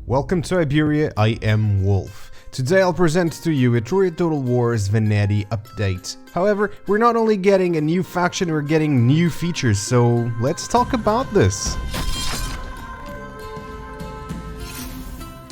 Welcome to Iberia, I am Wolf. Today I'll present to you Etruria Total War's Veneti update. However, we're not only getting a new faction, we're getting new features, so let's talk about this.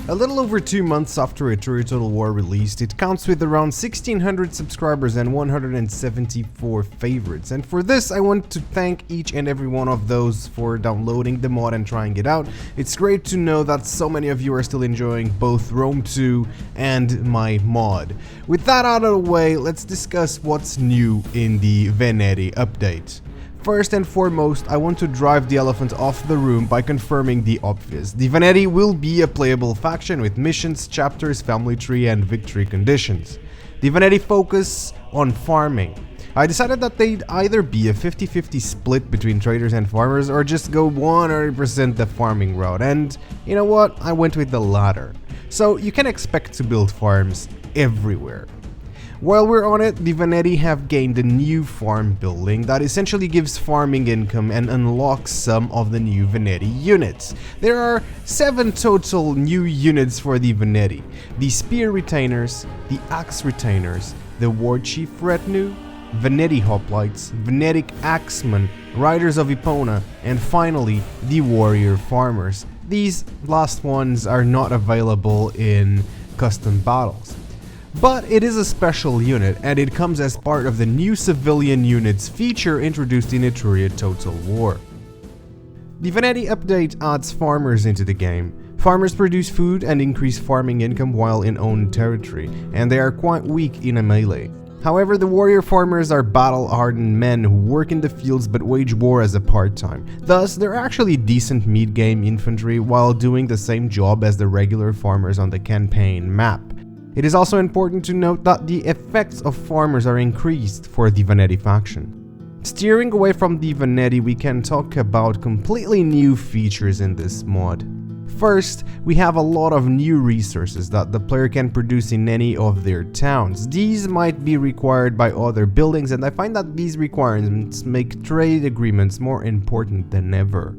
A little over 2 months after Etruria Total War released, it counts with around 1600 subscribers and 174 favorites. And for this, I want to thank each and every one of those for downloading the mod and trying it out. It's great to know that so many of you are still enjoying both Rome 2 and my mod. With that out of the way, let's discuss what's new in the Veneti update. First and foremost, I want to drive the elephant off the room by confirming the obvious. The Veneti will be a playable faction with missions, chapters, family tree and victory conditions. The Veneti focus on farming. I decided that they'd either be a 50-50 split between traders and farmers or just go 100% the farming route, and you know what, I went with the latter. So you can expect to build farms everywhere. While we're on it, the Veneti have gained a new farm building that essentially gives farming income and unlocks some of the new Veneti units. There are 7 total new units for the Veneti: the Spear Retainers, the Axe Retainers, the War Chief Retinue, Veneti Hoplites, Venetic Axemen, Riders of Epona, and finally the Warrior Farmers. These last ones are not available in custom battles. But it is a special unit, and it comes as part of the new civilian units feature introduced in Etruria Total War. The Veneti update adds farmers into the game. Farmers produce food and increase farming income while in own territory, and they are quite weak in a melee. However, the warrior farmers are battle-hardened men who work in the fields but wage war as a part-time. Thus, they're actually decent mid-game infantry while doing the same job as the regular farmers on the campaign map. It is also important to note that the effects of farmers are increased for the Veneti faction. Steering away from the Veneti, we can talk about completely new features in this mod. First, we have a lot of new resources that the player can produce in any of their towns. These might be required by other buildings, and I find that these requirements make trade agreements more important than ever.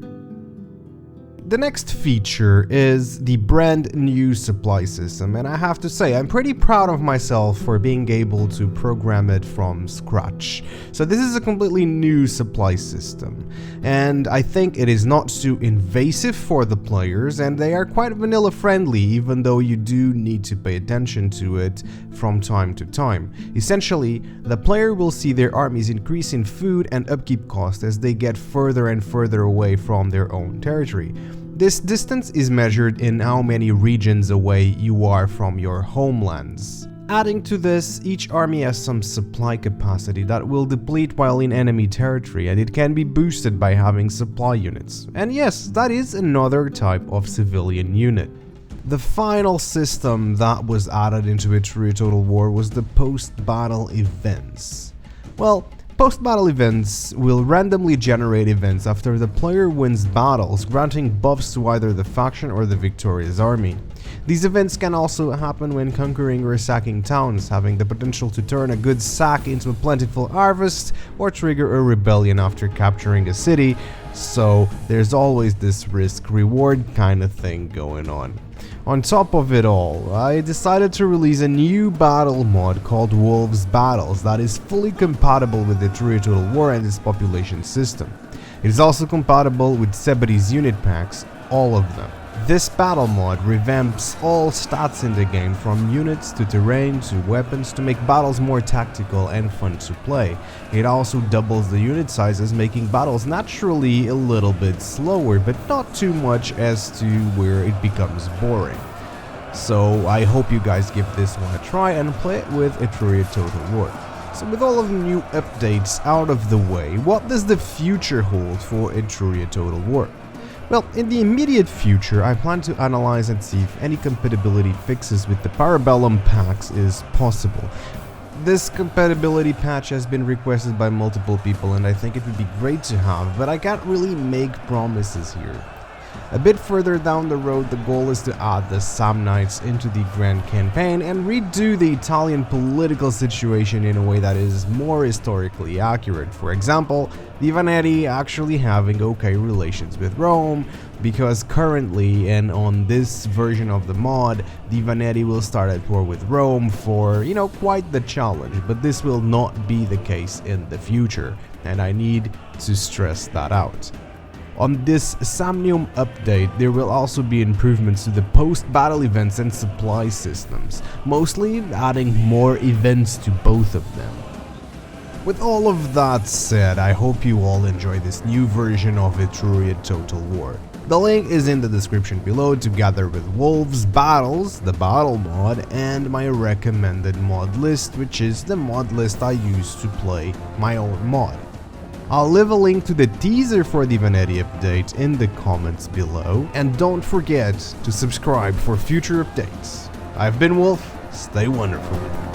The next feature is the brand new supply system, and I have to say I'm pretty proud of myself for being able to program it from scratch. So this is a completely new supply system, and I think it is not too invasive for the players, and they are quite vanilla friendly, even though you do need to pay attention to it from time to time. Essentially, the player will see their armies increase in food and upkeep cost as they get further and further away from their own territory. This distance is measured in how many regions away you are from your homelands. Adding to this, each army has some supply capacity that will deplete while in enemy territory, and it can be boosted by having supply units. And yes, that is another type of civilian unit. The final system that was added into Etruria Total War was the PostBottle Events. Well, PostBottle Events will randomly generate events after the player wins battles, granting buffs to either the faction or the victorious army. These events can also happen when conquering or sacking towns, having the potential to turn a good sack into a plentiful harvest or trigger a rebellion after capturing a city, so there's always this risk-reward kind of thing going on. On top of it all, I decided to release a new battle mod called Wolves Battles that is fully compatible with Etruria Total War and its population system. It is also compatible with Sebedi's unit packs, all of them. This battle mod revamps all stats in the game, from units to terrain to weapons, to make battles more tactical and fun to play. It also doubles the unit sizes, making battles naturally a little bit slower, but not too much as to where it becomes boring. So I hope you guys give this one a try and play it with Etruria Total War. So with all of the new updates out of the way, what does the future hold for Etruria Total War? Well, in the immediate future, I plan to analyze and see if any compatibility fixes with the Parabellum packs is possible. This compatibility patch has been requested by multiple people, and I think it would be great to have, but I can't really make promises here. A bit further down the road, the goal is to add the Samnites into the Grand Campaign and redo the Italian political situation in a way that is more historically accurate. For example, the Veneti actually having okay relations with Rome, because currently and on this version of the mod, the Veneti will start at war with Rome for, quite the challenge, but this will not be the case in the future, and I need to stress that out. On this Samnium update, there will also be improvements to the post-battle events and supply systems, mostly adding more events to both of them. With all of that said, I hope you all enjoy this new version of Etruria Total War. The link is in the description below together with Wolves Battles, the battle mod, and my recommended mod list, which is the mod list I use to play my own mod. I'll leave a link to the teaser for the Veneti update in the comments below, and don't forget to subscribe for future updates. I've been Wolf, stay wonderful.